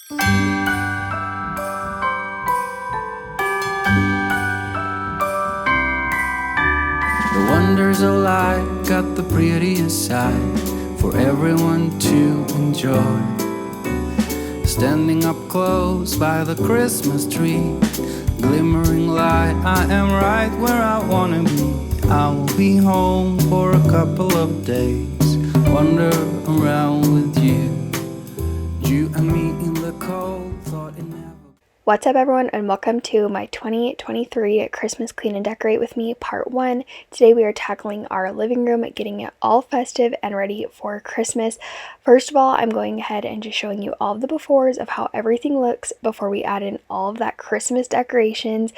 The wonders of life got the prettiest side for everyone to enjoy. Standing up close by the Christmas tree, glimmering light, I am right where I wanna be. I will be home for a couple of days, wander around with you. You and me in the cold, thought it never. What's up, everyone, and welcome to my 2023 Christmas Clean and Decorate with me part 1. Today we are tackling our living room, getting it all festive and ready for Christmas. First of all, I'm going ahead and just showing you all of the befores of how everything looks before we add in all of that Christmas decorations.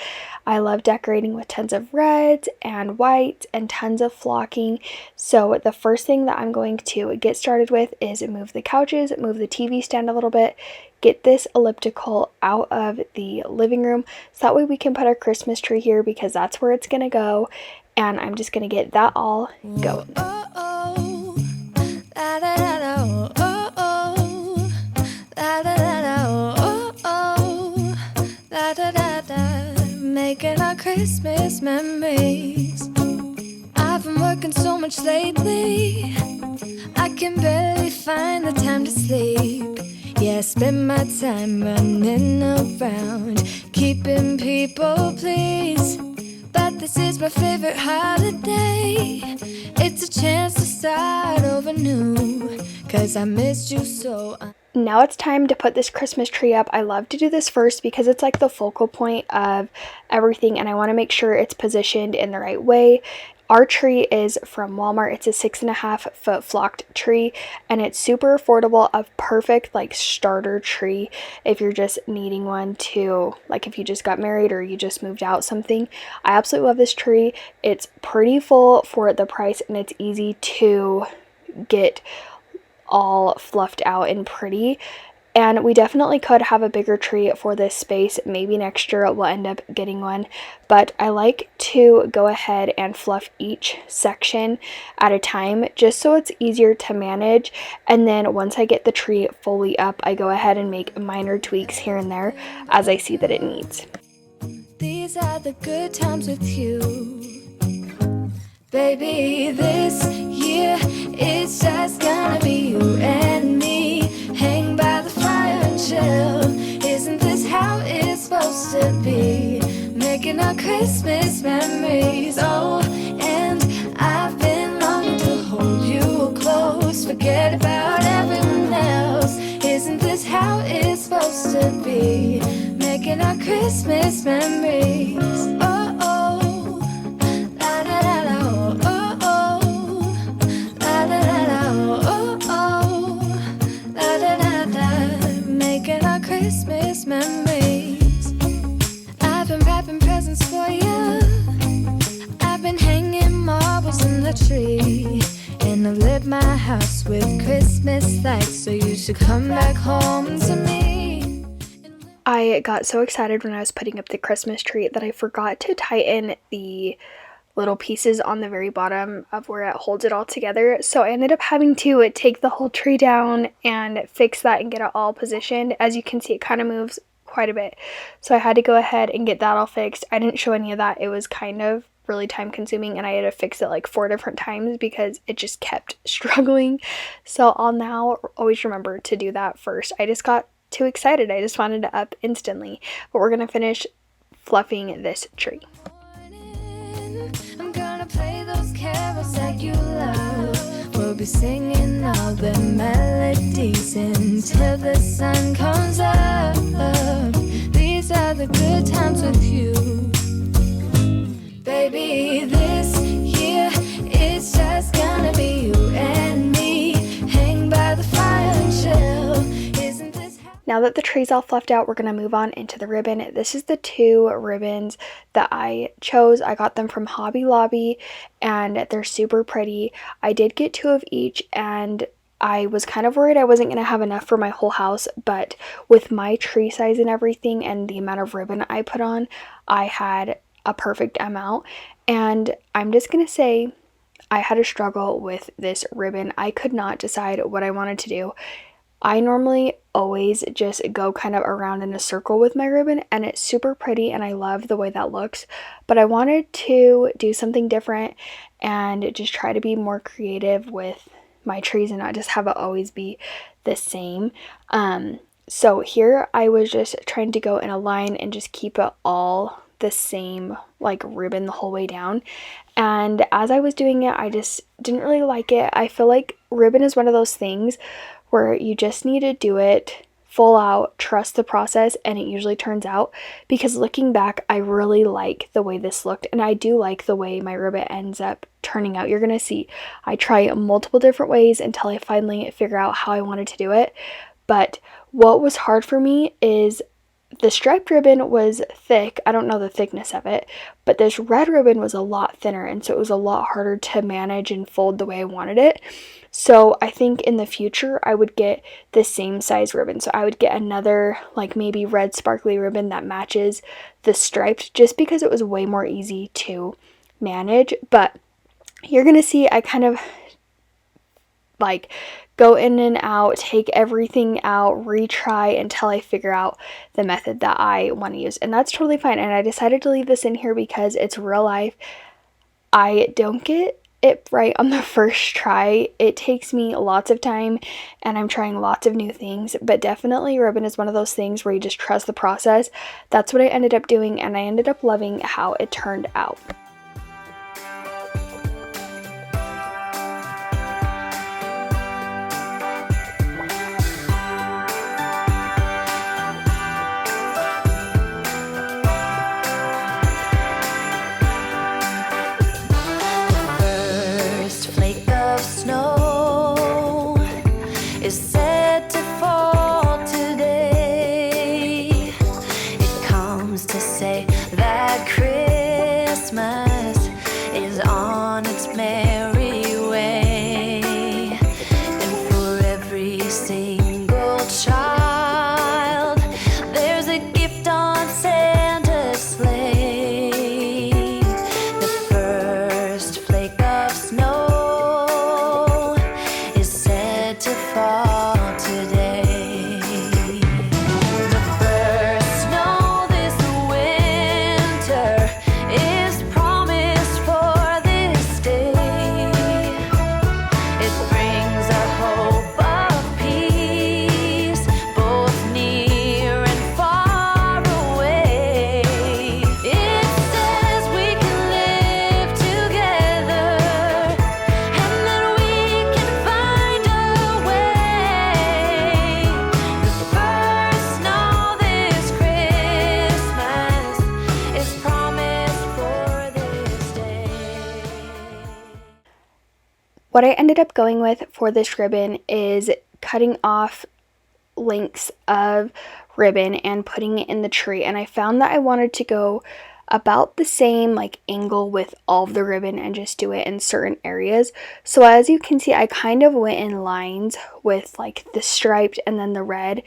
I love decorating with tons of reds and whites and tons of flocking. So the first thing that I'm going to get started with is move the couches, move the TV stand a little bit, get this elliptical out of the living room so that way we can put our Christmas tree here because that's where it's gonna go, and I'm just gonna get that all going. Making our Christmas memories. I've been working so much lately, I can barely find the time to sleep. Yeah, I spend my time running around, keeping people pleased. But this is my favorite holiday. It's a chance to start over new, 'cause I missed you so. Now it's time to put this Christmas tree up. I love to do this first because it's like the focal point of everything, and I want to make sure it's positioned in the right way. Our tree is from Walmart. It's a 6.5 foot flocked tree, and it's super affordable, a perfect like starter tree if you're just needing one to, like if you just got married or you just moved out something. I absolutely love this tree. It's pretty full for the price, and it's easy to get all fluffed out and pretty. And we definitely could have a bigger tree for this space. Maybe next year we'll end up getting one. But I like to go ahead and fluff each section at a time just so it's easier to manage. And then once I get the tree fully up, I go ahead and make minor tweaks here and there as I see that it needs. These are the good times with you. Baby, this year it's just gonna be you and me. Hang by the fire and chill. Isn't this how it's supposed to be? Making our Christmas memories. Oh, and I've been longing to hold you close. Forget about everyone else. Isn't this how it's supposed to be? Making our Christmas memories. Oh, oh. Christmas memories. I've been wrapping presents for you. I've been hanging marbles in the tree, and I've lit my house with Christmas lights, so you should come back home to me. I got so excited when I was putting up the Christmas tree that I forgot to tighten the little pieces on the very bottom of where it holds it all together. So I ended up having to take the whole tree down and fix that and get it all positioned. As you can see, it kind of moves quite a bit. So I had to go ahead and get that all fixed. I didn't show any of that. It was kind of really time consuming, and I had to fix it like 4 different times because it just kept struggling. So I'll now always remember to do that first. I just got too excited. I just wanted it up instantly. But we're gonna finish fluffing this tree. Play those carols that you love. We'll be singing all the melodies until the sun comes up. These are the good times with you. Baby, this year it's just gonna be you and me. Hang by the fire and chill. Now that the tree's all fluffed out, we're going to move on into the ribbon. This is the 2 ribbons that I chose. I got them from Hobby Lobby, and they're super pretty. I did get 2 of each, and I was kind of worried I wasn't going to have enough for my whole house, but with my tree size and everything and the amount of ribbon I put on, I had a perfect amount. And I'm just going to say I had a struggle with this ribbon. I could not decide what I wanted to do. I normally always just go kind of around in a circle with my ribbon, and it's super pretty and I love the way that looks, but I wanted to do something different and just try to be more creative with my trees and not just have it always be the same. So here I was just trying to go in a line and just keep it all the same like ribbon the whole way down, and as I was doing it I just didn't really like it. I feel like ribbon is one of those things where you just need to do it full out, trust the process, and it usually turns out, because looking back I really like the way this looked and I do like the way my ribbon ends up turning out. You're gonna see I try multiple different ways until I finally figure out how I wanted to do it. But what was hard for me is the striped ribbon was thick. I don't know the thickness of it, but this red ribbon was a lot thinner, and so it was a lot harder to manage and fold the way I wanted it. So I think in the future I would get the same size ribbon. So I would get another like maybe red sparkly ribbon that matches the striped, just because it was way more easy to manage. But you're gonna see I kind of like go in and out, take everything out, retry until I figure out the method that I want to use. And that's totally fine. And I decided to leave this in here because it's real life. I don't get it right on the first try. It takes me lots of time and I'm trying lots of new things, but definitely ribbon is one of those things where you just trust the process. That's what I ended up doing, and I ended up loving how it turned out. First flake of snow is set to fall today. It comes to say that Christmas is on its merry way. And for every single child, there's a gift on Santa's sleigh. The first flake of snow is said to fall today. The first snow this winter is promised for this day. It brings a hope of peace, both near and far away. It says we can live together and that we can find a way. The first snow this Christmas is promised for this day. What I ended up going with for this ribbon is cutting off lengths of ribbon and putting it in the tree, and I found that I wanted to go about the same like angle with all of the ribbon and just do it in certain areas. So as you can see, I kind of went in lines with like the striped and then the red,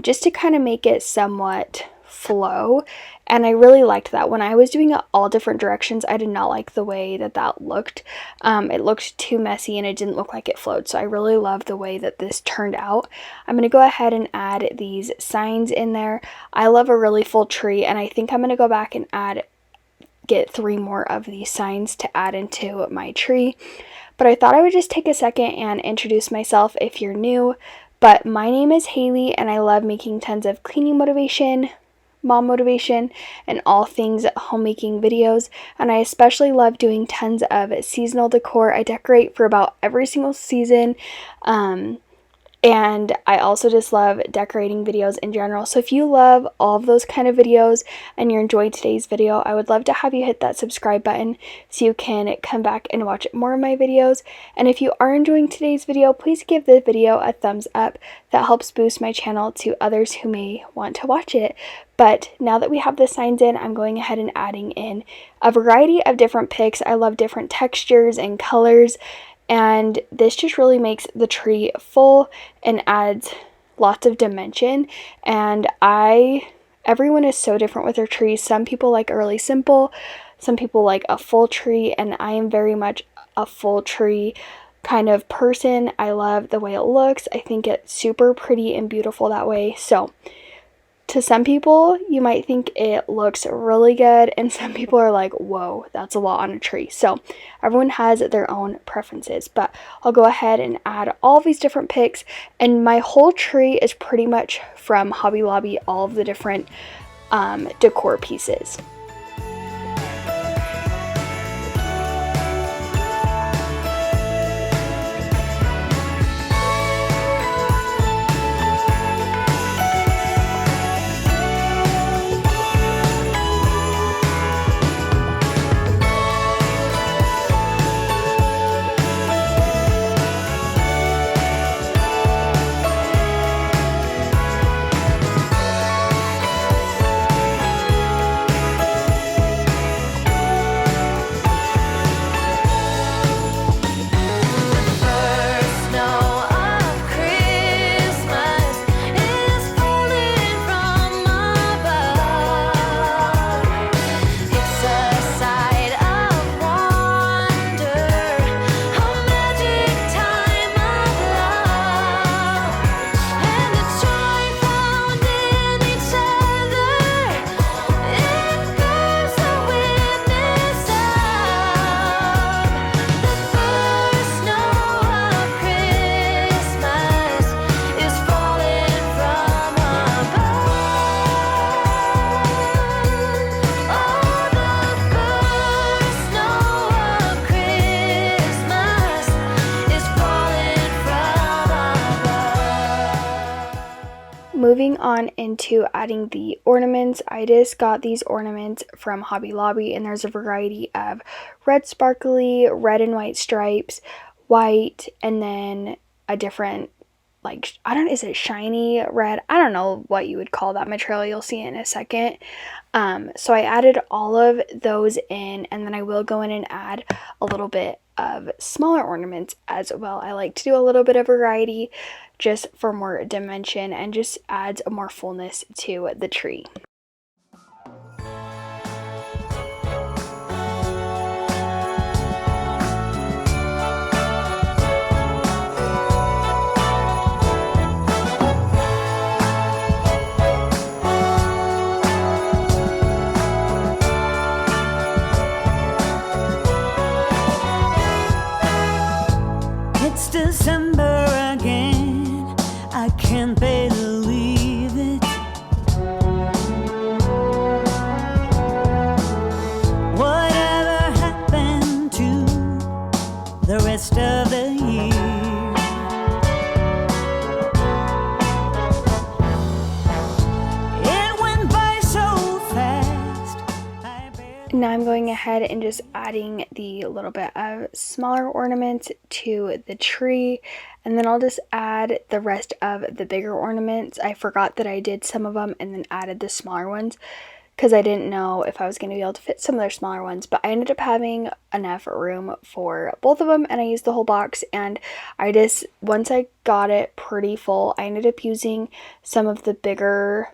just to kind of make it somewhat flow, and I really liked that. When I was doing it all different directions, I did not like the way that that looked. It looked too messy and it didn't look like it flowed, so I really love the way that this turned out. I'm going to go ahead and add these signs in there. I love a really full tree, and I think I'm going to go back and get 3 more of these signs to add into my tree. But I thought I would just take a second and introduce myself if you're new. But my name is Haley, and I love making tons of cleaning motivation, mom motivation, and all things homemaking videos. And I especially love doing tons of seasonal decor. I decorate for about every single season. And I also just love decorating videos in general. So if you love all of those kind of videos and you enjoyed today's video, I would love to have you hit that subscribe button so you can come back and watch more of my videos. And if you are enjoying today's video, please give the video a thumbs up. That helps boost my channel to others who may want to watch it. But now that we have the signs in, I'm going ahead and adding in a variety of different picks. I love different textures and colors, and this just really makes the tree full and adds lots of dimension. And everyone is so different with their trees. Some people like a really simple, some people like a full tree, and I am very much a full tree kind of person. I love the way it looks. I think it's super pretty and beautiful that way. So to some people, you might think it looks really good, and some people are like, whoa, that's a lot on a tree. So everyone has their own preferences, but I'll go ahead and add all these different picks, and my whole tree is pretty much from Hobby Lobby, all of the different decor pieces. Moving on into adding the ornaments, I just got these ornaments from Hobby Lobby, and there's a variety of red sparkly, red and white stripes, white, and then a different, like, I don't know, is it shiny red? I don't know what you would call that material. You'll see it in a second. So I added all of those in, and then I will go in and add a little bit of smaller ornaments as well. I like to do a little bit of variety just for more dimension and just adds more fullness to the tree. It's December again, I can't believe it. Whatever happened to the rest of the year? It went by so fast. Now I'm going ahead and just adding the little bit of smaller ornaments to the tree, and then I'll just add the rest of the bigger ornaments. I forgot that I did some of them and then added the smaller ones because I didn't know if I was going to be able to fit some of their smaller ones, but I ended up having enough room for both of them, and I used the whole box. And I just, once I got it pretty full, I ended up using some of the bigger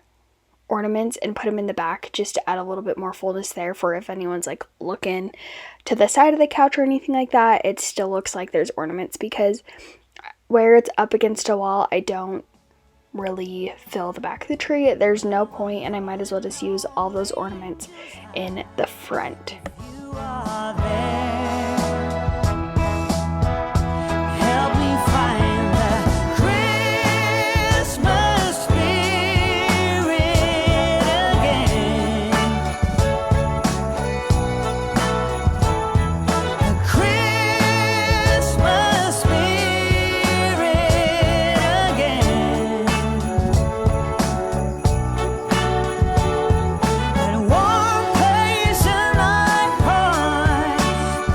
ornaments and put them in the back just to add a little bit more fullness there for if anyone's like looking to the side of the couch or anything like that, it still looks like there's ornaments, because where it's up against a wall, I don't really fill the back of the tree. There's no point, and I might as well just use all those ornaments in the front. You are there. Help me find the Christmas spirit again. The Christmas spirit again. That warm place in my heart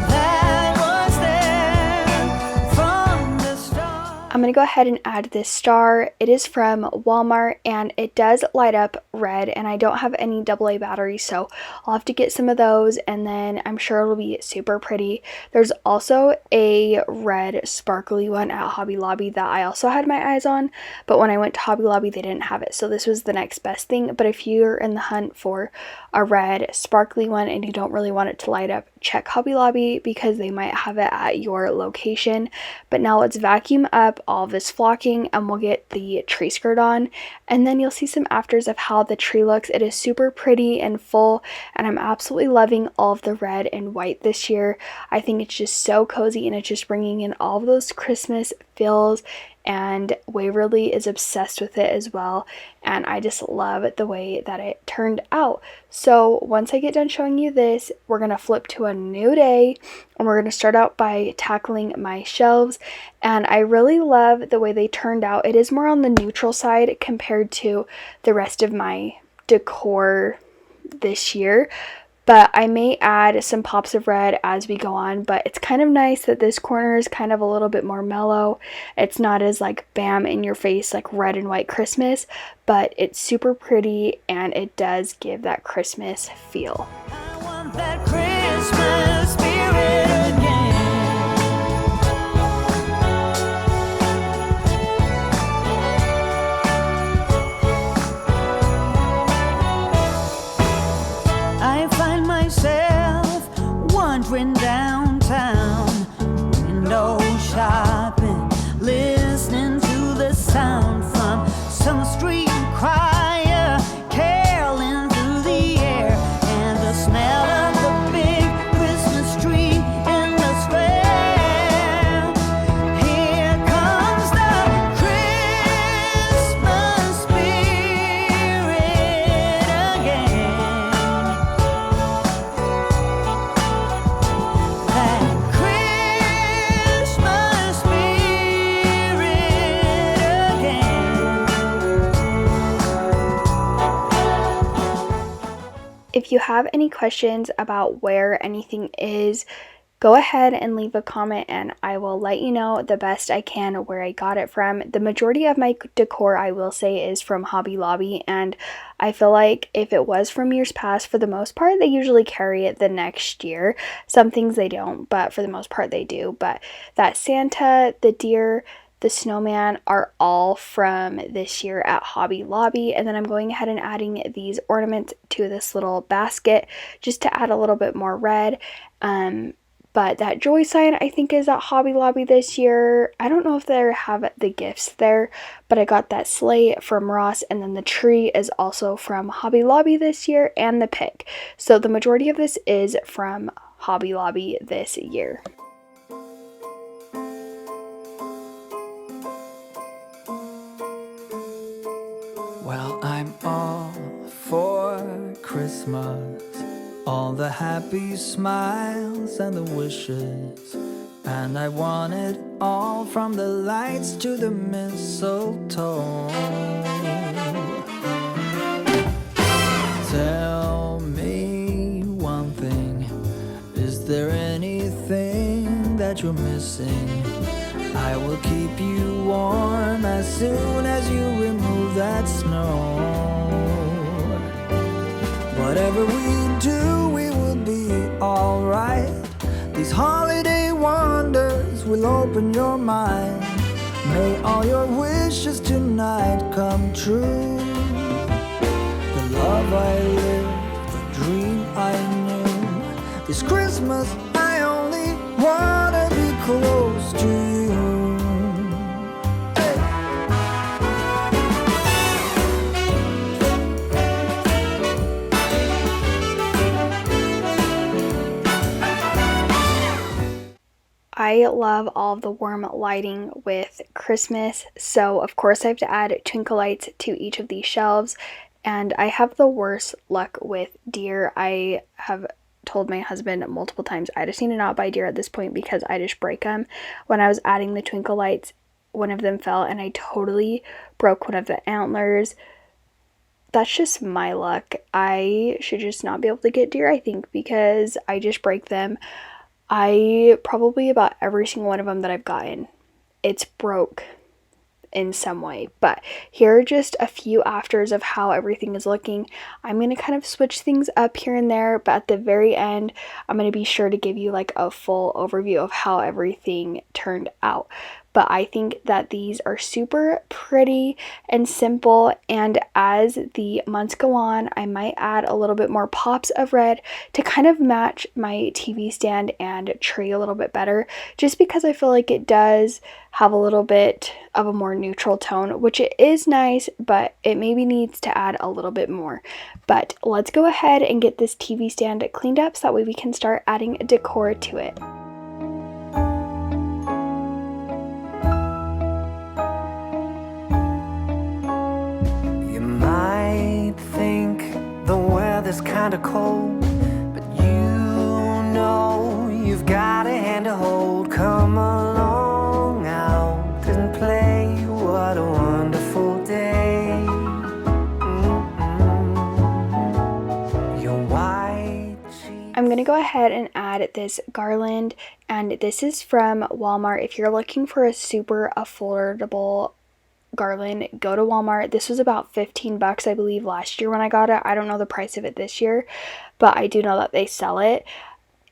that was there from the start. I'm going to go ahead and add this star. It is from Walmart, and it does light up red, and I don't have any AA batteries, so I'll have to get some of those, and then I'm sure it'll be super pretty. There's also a red sparkly one at Hobby Lobby that I also had my eyes on, but when I went to Hobby Lobby they didn't have it, so this was the next best thing. But if you're in the hunt for a red sparkly one and you don't really want it to light up check Hobby Lobby because they might have it at your location. But now let's vacuum up all this flocking and we'll get the tree skirt on, and then you'll see some afters of how the tree looks. It is super pretty and full, and I'm absolutely loving all of the red and white this year. I think it's just so cozy, and it's just bringing in all of those Christmas feels, and Waverly is obsessed with it as well, and I just love the way that it turned out. So once I get done showing you this, we're going to flip to a new day, and we're going to start out by tackling my shelves, and I really love the way they turned out. It is more on the neutral side compared to the rest of my decor this year, but I may add some pops of red as we go on. But it's kind of nice that this corner is kind of a little bit more mellow. It's not as like bam in your face like red and white Christmas, but it's super pretty and it does give that Christmas feel. I want that Christmas spirit again. I find myself wandering downtown, window shopping, listening to the sound from some street choir caroling through the air, and the smell of the big Christmas tree in the square. Here comes the Christmas spirit again. That Christmas spirit again. If you have any questions about where anything is, go ahead and leave a comment and I will let you know the best I can where I got it from. The majority of my decor, I will say, is from Hobby Lobby, and I feel like if it was from years past, for the most part, they usually carry it the next year. Some things they don't, but for the most part they do. But that Santa, the deer, the snowman are all from this year at Hobby Lobby. And then I'm going ahead and adding these ornaments to this little basket just to add a little bit more red. But that joy sign I think is at Hobby Lobby this year. I don't know if they have the gifts there, but I got that sleigh from Ross, and then the tree is also from Hobby Lobby this year, and the pig. So the majority of this is from Hobby Lobby this year. Well, I'm all for Christmas, all the happy smiles and the wishes, and I want it all, from the lights to the mistletoe. Tell me one thing, is there anything that you're missing? I will keep you warm as soon as you remove that snow. Whatever we do, we will be alright. These holiday wonders will open your mind. May all your wishes tonight come true. The love I lived, the dream I knew. This Christmas I only wanna be close to you. I love all of the warm lighting with Christmas, so of course I have to add twinkle lights to each of these shelves, and I have the worst luck with deer. I have told my husband multiple times I just need to not buy deer at this point because I just break them. When I was adding the twinkle lights, one of them fell and I totally broke one of the antlers. That's just my luck. I should just not be able to get deer, I think, because I just break them. Probably about every single one of them that I've gotten, it's broke in some way. But here are just a few afters of how everything is looking. I'm going to kind of switch things up here and there, but at the very end, I'm going to be sure to give you like a full overview of how everything turned out. but I think that these are super pretty and simple, and as the months go on, I might add a little bit more pops of red to kind of match my TV stand and tree a little bit better, just because I feel like it does have a little bit of a more neutral tone, which it is nice, but it maybe needs to add a little bit more. But let's go ahead and get this TV stand cleaned up so that way we can start adding decor to it. You might think the weather's kinda cold, but you know you've got a hand to hold. Come along out and play. What a wonderful day. Your white sheets. I'm gonna go ahead and add this garland, and this is from Walmart. If you're looking for a super affordable garland, go to Walmart. This was about 15 bucks, I believe, last year when I got it. I don't know the price of it this year, but I do know that they sell it,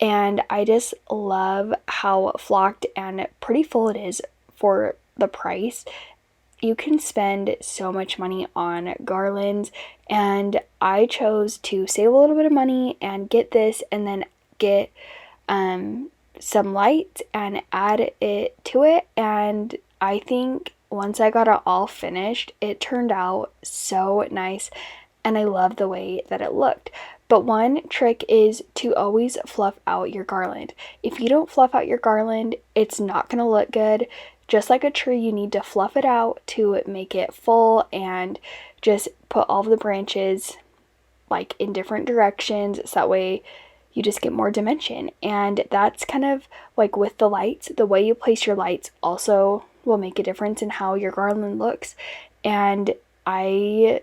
and I just love how flocked and pretty full it is for the price. You can spend so much money on garlands, and I chose to save a little bit of money and get this, and then get some lights and add it to it. And I think once I got it all finished, it turned out so nice, and I love the way that it looked. But one trick is to always fluff out your garland. If you don't fluff out your garland, it's not going to look good. Just like a tree, you need to fluff it out to make it full, and just put all of the branches like in different directions, so that way you just get more dimension. And that's kind of like with the lights. The way you place your lights also will make a difference in how your garland looks. And I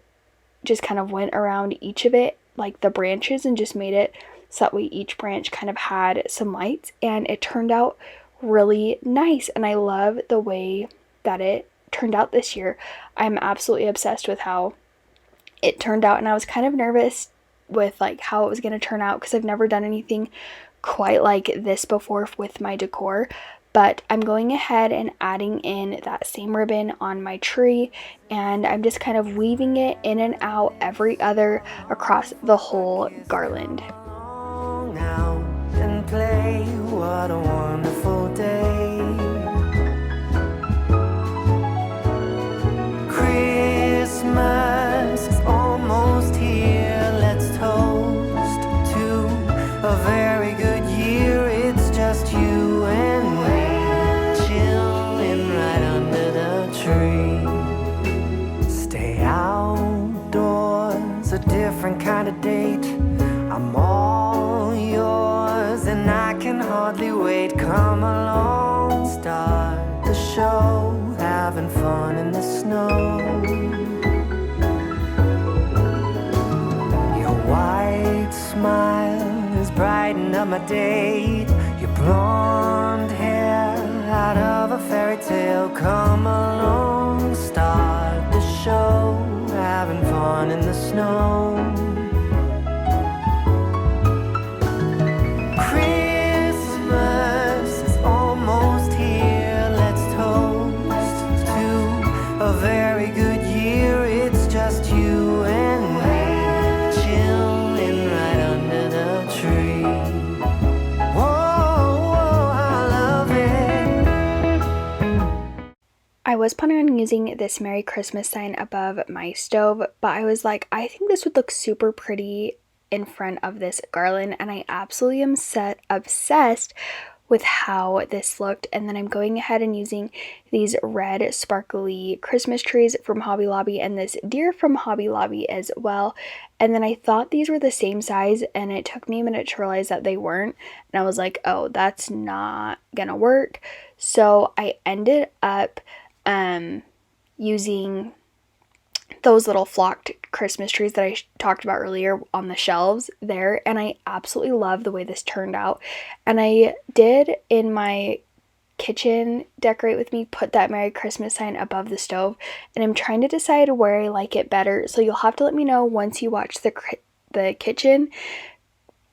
just kind of went around each of it, like the branches, and just made it so that way each branch kind of had some lights, and it turned out really nice. And I love the way that it turned out this year. I'm absolutely obsessed with how it turned out, and I was kind of nervous with like how it was going to turn out, because I've never done anything quite like this before with my decor. But I'm going ahead and adding in that same ribbon on my tree, and I'm just kind of weaving it in and out every other across the whole garland. Out and play. What a wonderful day. Christmas is almost here. Let's toast to a very good year. It's just you and me, chilling right under the tree. Stay outdoors, a different kind of date. I'm all yours, and I can hardly wait. Come along, start the show, having fun in the snow. Your white smile is brightening up my day. Your blonde hair out of a fairy tale. Come along, start the show, having fun in the snow. A very good year, it's just you and me, chilling right under the tree. Whoa, whoa, I love it. I was planning on using this Merry Christmas sign above my stove, but I was like, I think this would look super pretty in front of this garland, and I absolutely am obsessed with how this looked. And then I'm going ahead and using these red sparkly Christmas trees from Hobby Lobby, and this deer from Hobby Lobby as well. And then I thought these were the same size, and it took me a minute to realize that they weren't, and I was like, oh, that's not gonna work. So I ended up using those little flocked Christmas trees that I talked about earlier on the shelves there, and I absolutely love the way this turned out. And I did, in my kitchen Decorate With Me, put that Merry Christmas sign above the stove, and I'm trying to decide where I like it better, so you'll have to let me know once you watch the kitchen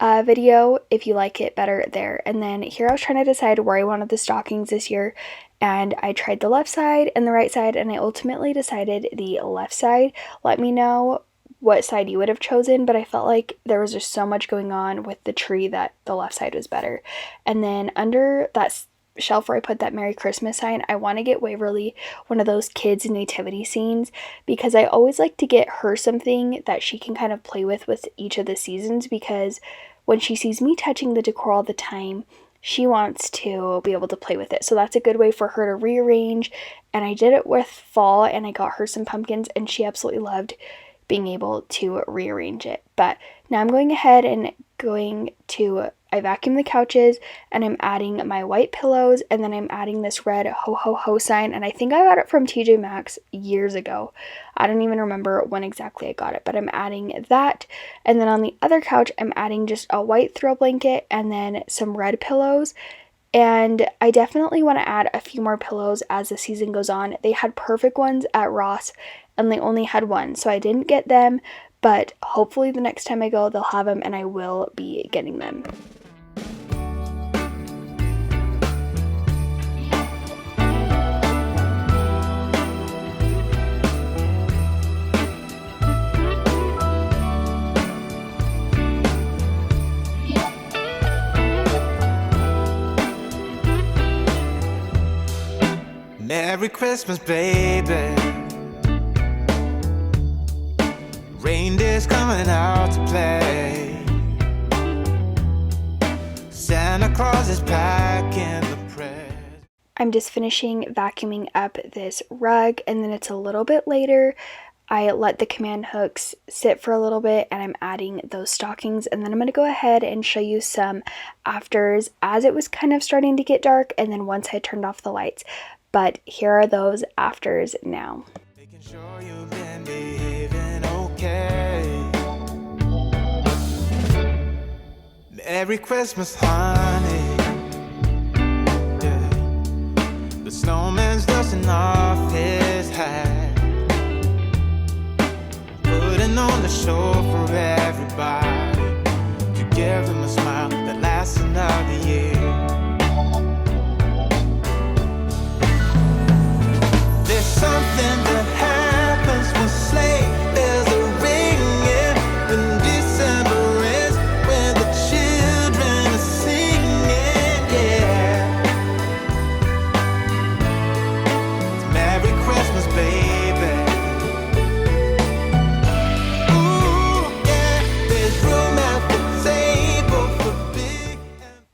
video if you like it better there. And then here I was trying to decide where I wanted the stockings this year, and I tried the left side and the right side, and I ultimately decided the left side. Let me know what side you would have chosen, but I felt like there was just so much going on with the tree that the left side was better. And then under that shelf where I put that Merry Christmas sign, I want to get Waverly one of those kids nativity scenes, because I always like to get her something that she can kind of play with each of the seasons, because when she sees me touching the decor all the time, she wants to be able to play with it. So that's a good way for her to rearrange. And I did it with fall, and I got her some pumpkins, and she absolutely loved being able to rearrange it. But now I'm going ahead and I vacuumed the couches, and I'm adding my white pillows, and then I'm adding this red ho ho ho sign, and I think I got it from TJ Maxx years ago. I don't even remember when exactly I got it, but I'm adding that. And then on the other couch, I'm adding just a white throw blanket and then some red pillows. And I definitely want to add a few more pillows as the season goes on. They had perfect ones at Ross, and they only had one, so I didn't get them, but hopefully the next time I go, they'll have them, and I will be getting them. Merry Christmas, baby. Reindeer's coming out to play. Santa Claus is packing the presents. I'm just finishing vacuuming up this rug, and then it's a little bit later. I let the command hooks sit for a little bit, and I'm adding those stockings, and then I'm going to go ahead and show you some afters as it was kind of starting to get dark, and then once I turned off the lights. But here are those afters now. Making sure you've been behaving okay. Merry Christmas, honey. Yeah. The snowman's dusting off his hat, putting on the show for everybody, to give them a smile that lasts another year. There's something that happens when sleigh bells are ringing, when December ends, when the children are singing, yeah. It's Merry Christmas, baby. Ooh, yeah, there's room at the table for big.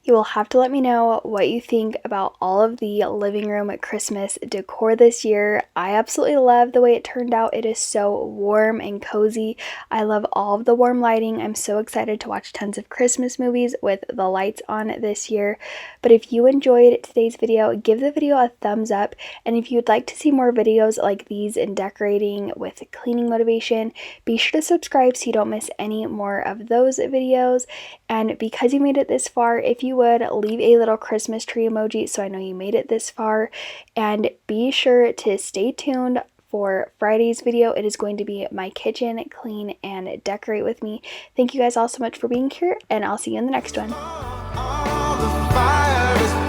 You will have to let me know what you think about all of the living room Christmas decor this year. I absolutely love the way it turned out. It is so warm and cozy. I love all of the warm lighting. I'm so excited to watch tons of Christmas movies with the lights on this year. But if you enjoyed today's video, give the video a thumbs up. And if you'd like to see more videos like these in decorating with cleaning motivation, be sure to subscribe so you don't miss any more of those videos. And because you made it this far, if you would, leave a little Christmas tree emoji so I know you made it this far. And be sure to stay tuned for Friday's video. It is going to be my kitchen clean and decorate with me. Thank you guys all so much for being here, and I'll see you in the next one. All the fire is